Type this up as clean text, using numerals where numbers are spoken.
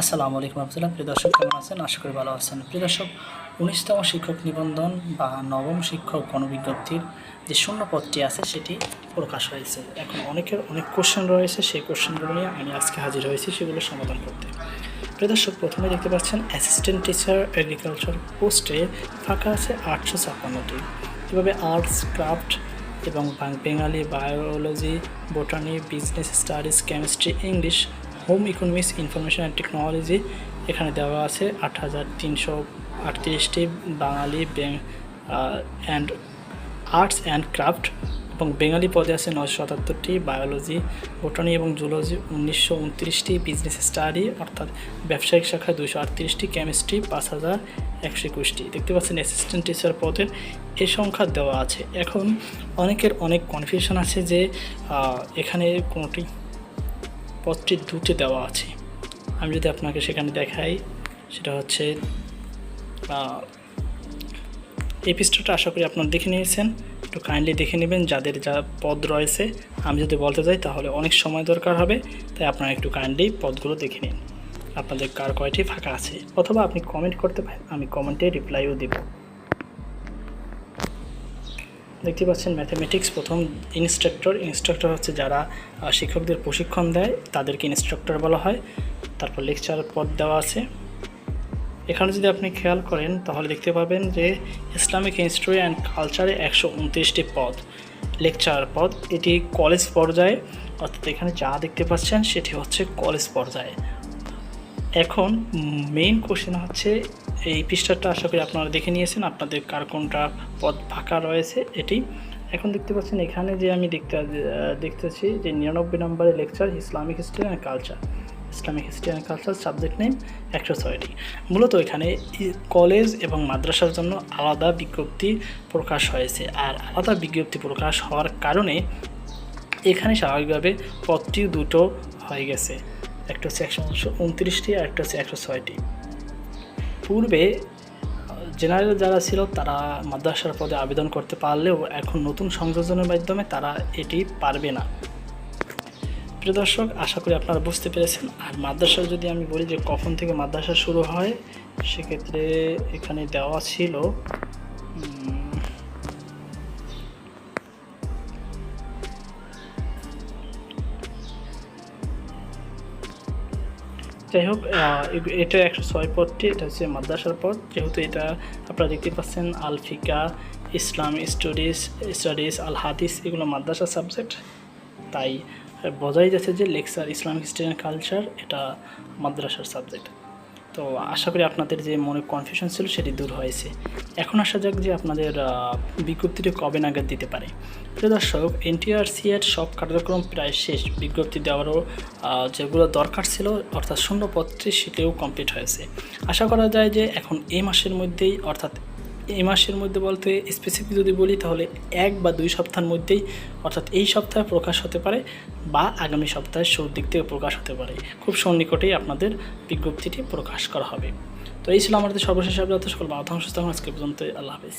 আসসালামু আলাইকুম রহমতুল্লাহ। প্রিয় দর্শক, কেমন আছেন? আশা করি ভালো আছেন। প্রিয় দর্শক, 19তম শিক্ষক নিবন্ধন বা নবম শিক্ষক গণবিজ্ঞপ্তির যে শূন্যপদটি আছে সেটি প্রকাশ হয়েছে। এখন অনেকের অনেক কোশ্চেন রয়েছে, সেই কোশ্চেনগুলো নিয়ে আমি আজকে হাজির হয়েছি সেগুলো সমাধান করতে। প্রিয় দর্শক, প্রথমে দেখতে পাচ্ছেন অ্যাসিস্ট্যান্ট টিচার এগ্রিকালচার পোস্টে ফাঁকা আছে 856টি। এভাবে আর্টস, ক্রাফট এবং Bengali, biology, botany, business studies, chemistry, English, home economics, information and technology এখানে দেওয়া আছে 8338টি। বাঙালি অ্যান্ড আর্টস অ্যান্ড ক্রাফট এবং বেঙ্গালি পদে আছে 977টি, বায়োলজি, বোটানি এবং জুলজি 1929টি, বিজনেস স্টাডি অর্থাৎ ব্যবসায়িক শাখায় 238টি, কেমিস্ট্রি 5121টি। দেখতে পাচ্ছেন অ্যাসিস্ট্যান্ট টিচার পদের এই সংখ্যা দেওয়া আছে। এখন অনেকের অনেক কনফিউশন আছে যে এখানে কোনোটি পদটি দুটি দেওয়া আছে। আমি যদি আপনাকে সেখানে দেখাই, সেটা হচ্ছে এই পৃষ্ঠাটা আশা করি আপনারা দেখে নিয়েছেন। একটু কাইন্ডলি দেখে নেবেন যাদের যা পদ রয়েছে। আমি যদি বলতে যাই তাহলে অনেক সময় দরকার হবে, তাই আপনারা একটু কাইন্ডলি পদগুলো দেখে নিন আপনাদের কার কয়টি ফাঁকা আছে, অথবা আপনি কমেন্ট করতে পারেন, আমি কমেন্টে রিপ্লাইও দেব। দেখতে পাচ্ছেন ম্যাথামেটিক্স প্রথম ইনস্ট্রাক্টর হচ্ছে যারা শিক্ষকদের প্রশিক্ষণ দেয়, তাদেরকে ইনস্ট্রাক্টর বলা হয়। তারপর লেকচার পদ দেওয়া আছে। এখানে যদি আপনি খেয়াল করেন তাহলে দেখতে পাবেন যে ইসলামিক হিস্ট্রি অ্যান্ড কালচারে 129টি পদ, লেকচার পদ। এটি কলেজ পর্যায়ে, অর্থাৎ এখানে যা দেখতে পাচ্ছেন সেটি হচ্ছে কলেজ পর্যায়ে। এখন মেইন কোশ্চেন হচ্ছে, এই পৃষ্ঠাটা আশা করি আপনারা দেখে নিয়েছেন আপনাদের কার কোনটা পদ ফাঁকা রয়েছে এটি। এখন দেখতে পাচ্ছেন এখানে যে আমি দেখতেছি যে 99 নম্বরের lecture Islamic history and culture, subject name 106টি। মূলত এখানে কলেজ এবং মাদ্রাসার জন্য আলাদা বিজ্ঞপ্তি প্রকাশ হয়েছে, আর আলাদা বিজ্ঞপ্তি প্রকাশ হওয়ার কারণে এখানে স্বাভাবিকভাবে পদটি দুটো হয়ে গেছে। একটা হচ্ছে 129টি আর একটা হচ্ছে 106টি। পূর্বে জেনারেল যারা ছিল তারা মাদ্রাসার পদে আবেদন করতে পারলেও এখন নতুন সংযোজনের মাধ্যমে তারা এটি পারবে না। প্রিয় দর্শক, আশা করি আপনারা বুঝতে পেরেছেন। আর মাদ্রাসা যদি আমি বলি যে কখন থেকে মাদ্রাসা শুরু হয়, সেক্ষেত্রে এখানে দেওয়া ছিল যাই হোক, এটা 106 পদটি, এটা হচ্ছে মাদ্রাসার পদ। যেহেতু এটা আপনারা দেখতে পাচ্ছেন আল ফিকা, ইসলামী স্টাডিজ, আল হাদিস এগুলো মাদ্রাসা সাবজেক্ট, তাই বোঝাই যাচ্ছে যে lecture Islamic history and culture এটা মাদ্রাসার সাবজেক্ট। তো আশা করি আপনাদের যে মনে কনফিউশন ছিল সেটি দূর হয়েছে। এখন আসা যাক যে আপনাদের বিজ্ঞপ্তিটি কবে নাগাদ দিতে পারে। প্রিয় দর্শক, এনটিআরসি-এর সব কার্যক্রম প্রায় শেষ। বিজ্ঞপ্তি দেওয়ারও যেগুলো দরকার ছিল অর্থাৎ শূন্যপদটি সেটিও কমপ্লিট হয়েছে। আশা করা যায় যে এখন এই মাসের মধ্যেই, অর্থাৎ এই মাসের মধ্যে বলতে স্পেসিফিক যদি বলি তাহলে 1 বা 2 সপ্তাহের মধ্যেই, অর্থাৎ এই সপ্তাহে প্রকাশ হতে পারে বা আগামী সপ্তাহের শুরুর দিক থেকে প্রকাশ হতে পারে। খুব সন্নিকটেই আপনাদের বিজ্ঞপ্তিটি প্রকাশ করা হবে। তো এই ছিল আমাদের সর্বশেষ আপডেট। সকল ভালো থাকুন, সুস্থ থাকুন। আজকে পর্যন্ত, আল্লাহ হাফেজ।